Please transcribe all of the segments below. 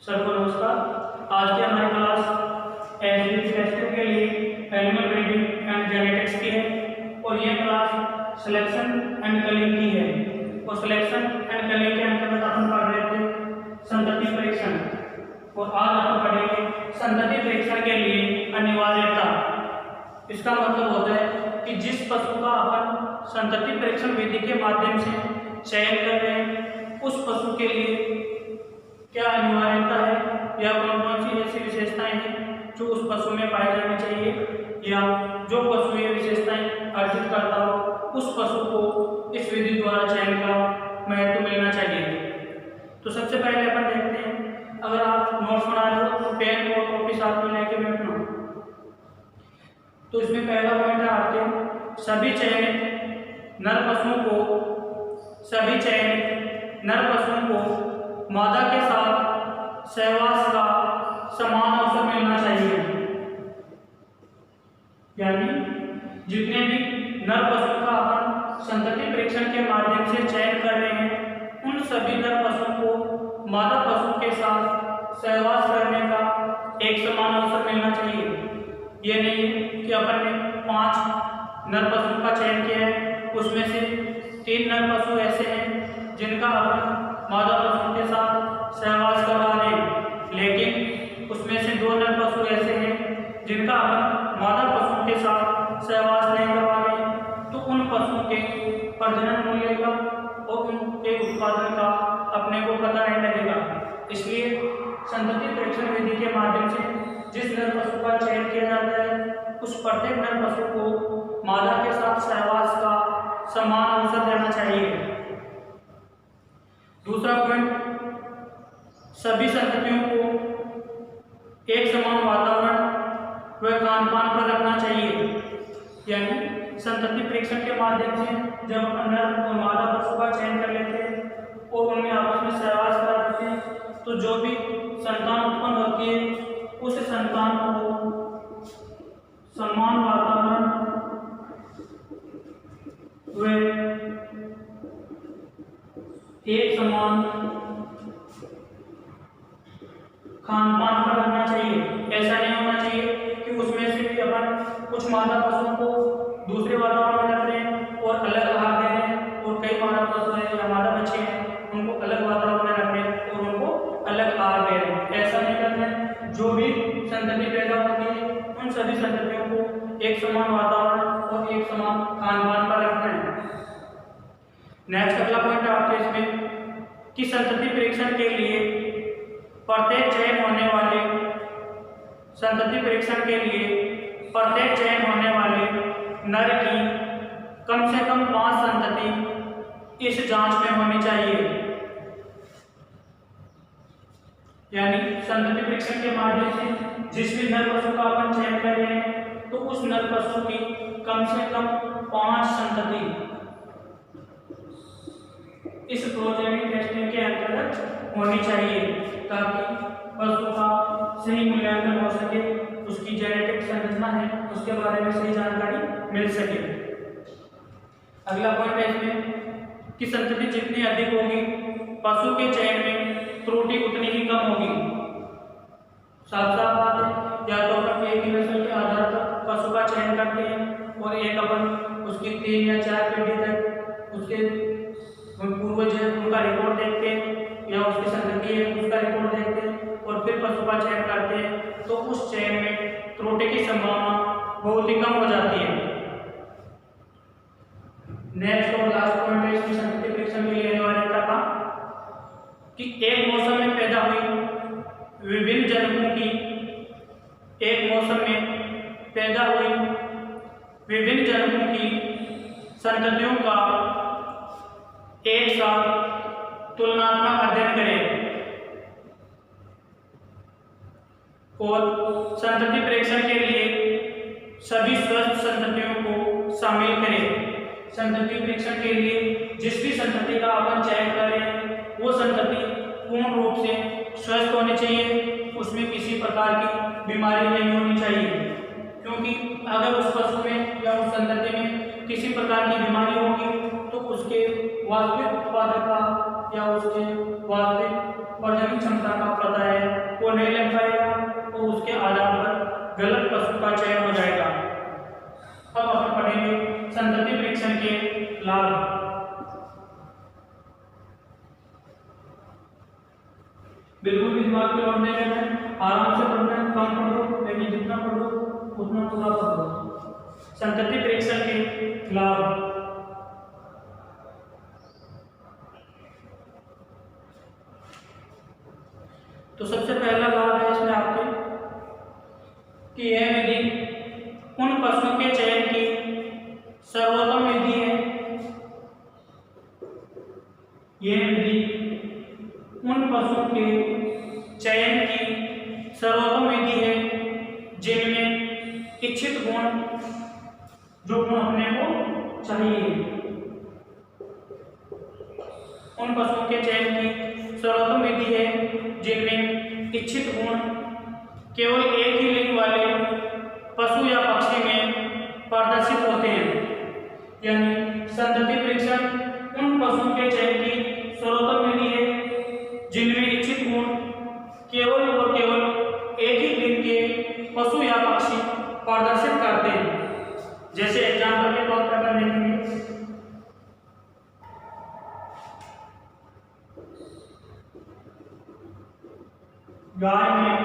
सबको नमस्कार। आज की हमारी क्लास एसबीटी के लिए एनिमल ब्रीडिंग एंड जेनेटिक्स की है और ये क्लास सिलेक्शन एंड कलिंग की है। और सिलेक्शन एंड कलिंग के अंतर्गत अपन पढ़ रहे थे संतति परीक्षण और आज अपन पढ़ेंगे संतति परीक्षण के लिए अनिवार्यता। इसका मतलब होता है कि जिस पशु का अपन संतति परीक्षण विधि के माध्यम से चयन कर रहे हैं उस पशु के लिए क्या अनिवार्यता है या कौन कौन सी ऐसी विशेषताएं हैं जो उस पशु में पाई जानी चाहिए या जो पशु ये विशेषताएं अर्जित करता हो उस पशु को इस विधि द्वारा चयन का महत्व मिलना चाहिए। तो सबसे पहले अपन देखते हैं, अगर आप नोट्स बना रहे हो तो पेन और कॉपी साथ में लेके बैठना। तो इसमें पहला पॉइंट है आपके सभी चयनित नर पशुओं को मादा के साथ सहवास का समान अवसर मिलना चाहिए। यानी जितने भी नर पशु का अपन संतति परीक्षण के माध्यम से चयन कर रहे हैं उन सभी नर पशुओं को मादा पशु के साथ सहवास करने का एक समान अवसर मिलना चाहिए। ये नहीं कि अपन ने 5 नर पशुओं का चयन किया है, उसमें से 3 नर पशु ऐसे हैं जिनका अपन मादा पशु के साथ सहवास करवा रहे, लेकिन उसमें से 2 नर पशु ऐसे हैं जिनका अपन मादा पशु के साथ सहवास नहीं करवा रहे, तो उन पशुओं के प्रजनन मूल्य का और उनके उत्पादन का अपने को पता नहीं लगेगा। इसलिए संतति परीक्षण विधि के माध्यम से जिस नर पशु का चयन किया जाता है उस प्रत्येक नर पशु को मादा के साथ सहवास का समान अवसर देना चाहिए। दूसरा पॉइंट, सभी संततियों को एक समान वातावरण व खान पान पर रखना चाहिए। यानी संतति परीक्षण के माध्यम से जब अपन नर और मादा पशु का चयन कर लेते हैं और उनमें आपस में सहवास करा देते हैं तो जो भी संतान उत्पन्न होती है उस संतान को समान वातावरण व एक समान खान पान पर रखना चाहिए। ऐसा नहीं होना चाहिए कि उसमें से भी अपन कुछ मादा पशुओं को दूसरे वातावरण में रख रहे हैं और अलग आहार दे रहे हैं और कई मादा पशु हैं या मादा बच्चे हैं उनको अलग वातावरण में रख रहे हैं और उनको अलग आहार दे रहे हैं। ऐसा नहीं करना है। जो भी संतति पैदा होती है उन सभी संततियों को एक समान वातावरण और एक समान खान पान पर रखना है। नेक्स्ट अगला पॉइंट है आपके इसमें कि संतति परीक्षण के लिए प्रत्येक चयन होने वाले नर की कम से कम 5 संतति इस जांच में होनी चाहिए। यानी संतति परीक्षण के माध्यम से जिस भी नर पशु का अपन चयन कर रहे हैं तो उस नर पशु की कम से कम 5 संतति इस प्रोजेनिक टेस्टिंग के अंतर्गत होनी चाहिए ताकि पशु का सही मूल्यांकन हो सके, उसकी जेनेटिक संरचना है उसके बारे में सही जानकारी मिल सके। अगला पॉइंट है इसमें कि संतति जितनी अधिक होगी पशु के चयन में त्रुटि उतनी ही कम होगी। साफ साफ बात है, या तो अपन एक ही नस्ल के आधार पर पशु का चयन करते हैं और एक अपन उसकी 3 या 4 पीढ़ी तक उसके पूर्वज है उनका रिकॉर्ड देखते हैं या उसकी संतति है उसका रिकॉर्ड देखते हैं और फिर पशु का चयन करते हैं तो उस चयन में त्रुटि की संभावना बहुत ही कम हो जाती है। नेक्स्ट और लास्ट पॉइंट है इसमें संतति परीक्षण के लिए अनिवार्यता का कि एक मौसम में पैदा हुई विभिन्न जन्मों की संततियों का एक साथ तुलनात्मक अध्ययन करें और संतति परीक्षण के लिए सभी स्वस्थ संततियों को शामिल करें। संतति परीक्षण के लिए जिस भी संतति का अपन चयन कर रहे हैं वो संतति पूर्ण रूप से स्वस्थ होनी चाहिए, उसमें किसी प्रकार की बीमारी नहीं होनी चाहिए। क्योंकि अगर उस पशु में या उस संतति में किसी प्रकार की बीमारी होगी तो उसके वास्तविक उत्पादन का या उसके वास्तविक प्रजनन क्षमता का पता है वो नहीं लग पाएगा, तो उसके आधार पर गलत पशु का चयन हो जाएगा। अब अपन पढ़ेंगे संतति परीक्षण के लाभ। बिल्कुल भी दिमाग पे लोड नहीं लेना है, आराम से पढ़ना है, कम पढ़ो लेकिन जितना पढ़ो उतना पूरा पढ़ो। संतति परीक्षण के लाभ। तो सबसे पहला लाभ है इसमें आपके कि यह विधि उन पशुओं के चयन की सर्वोत्तम विधि है। यह विधि उन पशुओं के चयन की सर्वोत्तम विधि है जिनमें इच्छित गुण जो गुण अपने को चाहिए। उन पशुओं के चयन की सर्वोत्तम विधि है जिनमें इच्छित गुण केवल एक ही लिंग वाले पशु या पक्षी में प्रदर्शित होते हैं। यानी संतति परीक्षण उन पशुओं के चयन की सर्वोत्तम विधि है जिनमें इच्छित गुण केवल और केवल एक ही लिंग के पशु या पक्षी प्रदर्शित करते हैं। जैसे एग्जाम्पल के तौर पर अगर देखेंगे, गाय में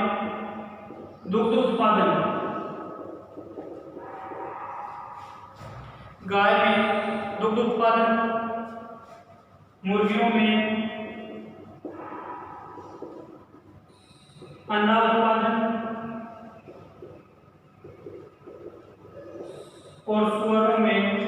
दुग्ध उत्पादन, गाय में दुग्ध उत्पादन, मुर्गियों में अंडा उत्पादन और सुअरों में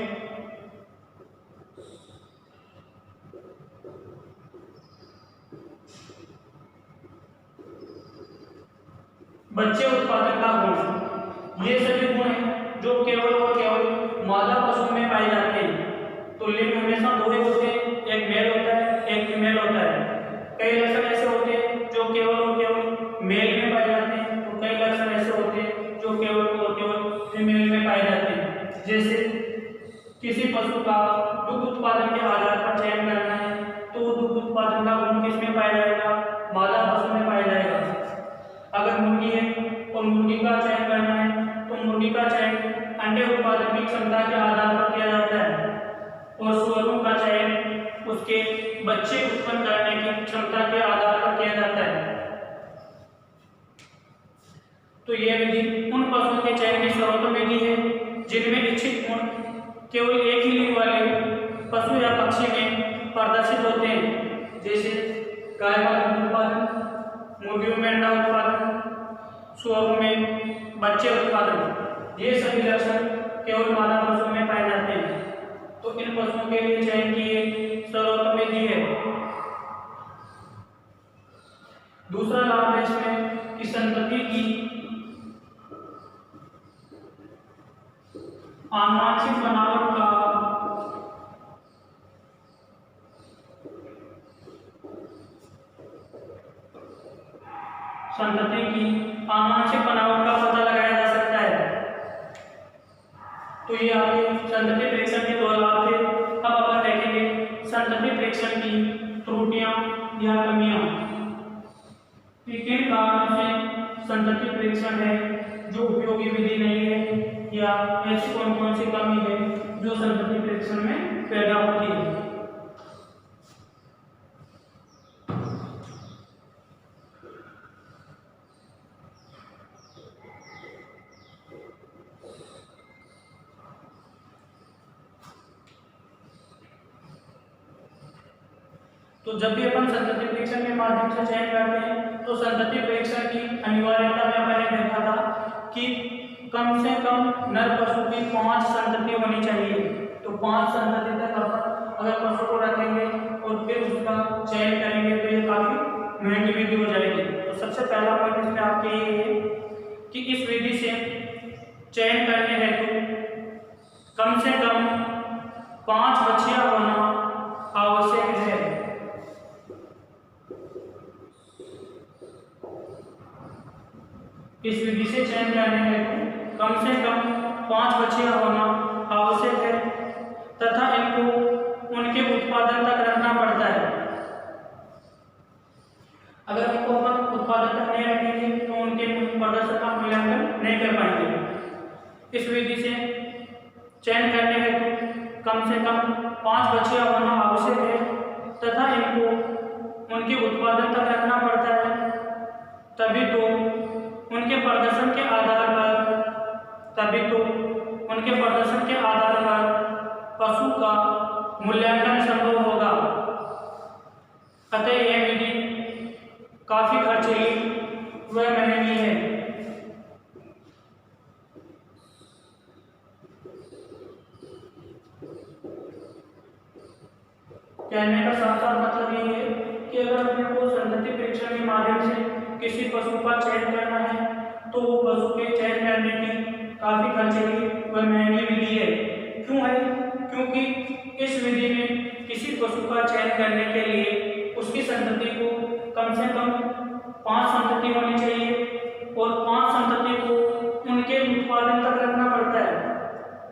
बच्चे उत्पादन का गुण। ये सभी गुण हैं जो केवल और केवल मादा पशु में पाए जाते हैं। तो लिंग हमेशा दो ही होते हैं, एक मेल होता है, एक फीमेल होता है। कई लक्षण ऐसे होते हैं जो केवल और केवल मेल में पाए जाते हैं, तो कई लक्षण ऐसे होते हैं जो केवल और केवल फीमेल में पाए जाते हैं। जैसे किसी पशु का दुग्ध उत्पादन के आधार पर चयन करना है तो दुग्ध उत्पादन का गुण किसमें पाया जाएगा? मादा पशु में पाया जाएगा। अगर मुर्गी है और मुर्गी का चयन करना है तो मुर्गी का चयन अंडे उत्पादन की क्षमता के आधार पर किया जाता है और सुअरों का चयन उसके बच्चे उत्पन्न करने की क्षमता के आधार पर किया जाता है। तो यह विधि उन पशुओं के चयन की सर्वोत्तम विधि है जिनमें इच्छित गुण केवल एक ही लिंग वाले पशु या पक्षी में प्रदर्शित होते हैं। जैसे गाय का दुग्ध उत्पादन, मुर्गियों में अंडा उत्पादन, सुअरों में बच्चे उत्पादन। ये सभी लक्षण केवल मादा पशु में पाए जाते हैं। तो इन पशुओं के लिए चयन की ये सर्वोत्तम विधि है। दूसरा लाभ है इसमें कि संतति की आनुवांशिक बनावट का संतति की आनुवांशिक बनावट का पता लगाया जा सकता है। तो ये आपके संतति परीक्षण के दो लाभ थे। अब अपन देखेंगे संतति परीक्षण की त्रुटियां या कमियां कि किन कारणों से संतति परीक्षण है जो उपयोगी विधि नहीं है, या ऐसी कौन कौन सी कमी है जो संतति परीक्षण में पैदा होती है। तो जब भी अपन संतति परीक्षण के माध्यम से चयन करते हैं तो संतति परीक्षण की अनिवार्यता में मैंने देखा था कि कम से कम नर पशु की 5 संतति होनी चाहिए। तो 5 संतति तक अपन अगर पशु को रखेंगे और फिर उसका चयन करेंगे तो ये काफी महंगी विधि हो जाएगी। तो सबसे पहला पॉइंट इसमें आपके ये है कि इस विधि से चयन करने हेतु कम से कम 5 बच्चियां होना आवश्यक है। इस विधि से चयन करने हेतु कम से कम 5 बच्चियां होना आवश्यक है तथा इनको उनके उत्पादन तक अगर उनको अपन उत्पादकता नहीं रखेंगे तो उनके प्रदर्शन का मूल्यांकन नहीं कर पाएंगे। इस विधि से चयन करने हेतु कम से कम 5 बछिया होना आवश्यक है तथा इनको उनके उत्पादन तक रखना पड़ता है, तभी तो उनके प्रदर्शन के आधार पर पशु का मूल्यांकन संभव होगा। अतः यह विधि काफी खर्चीली व महंगी है। कहने का साफ साफ मतलब ये है कि अगर अपने को संतति परीक्षण के माध्यम से किसी पशु का चयन करना है तो वो पशु के चयन करने की काफी खर्चीली व महंगी विधि है। क्यों है? क्योंकि इस विधि में किसी पशु का चयन करने के लिए उसकी संतति को कम से कम 5 संतति होनी चाहिए और 5 संतति को उनके उत्पादन तक रखना पड़ता है।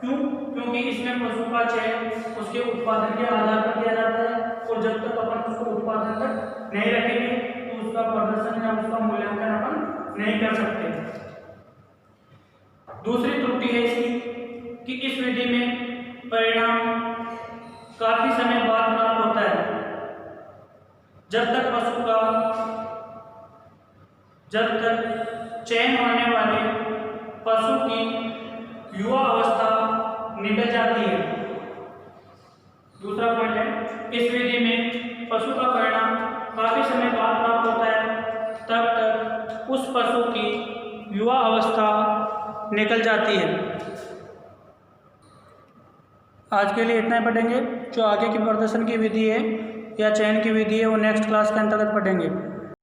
क्यों? क्योंकि इसमें पशु का चयन उसके उत्पादन के आधार पर किया जाता है और जब तक अपन उसको उत्पादन तक नहीं रखेंगे तो उसका प्रदर्शन या उसका मूल्यांकन अपन नहीं कर सकते। दूसरी त्रुटि है इसकी कि इस विधि में परिणाम काफी समय बाद प्राप्त होता है। जब तक चयन होने वाले पशु की युवा अवस्था निकल जाती है। दूसरा पॉइंट है, इस विधि में पशु का परिणाम काफी समय बाद प्राप्त होता है, तब तक उस पशु की युवा अवस्था निकल जाती है। आज के लिए इतना ही पढ़ेंगे। जो आगे की प्रदर्शन की विधि है या चयन की विधि है वो नेक्स्ट क्लास के अंतर्गत पढ़ेंगे।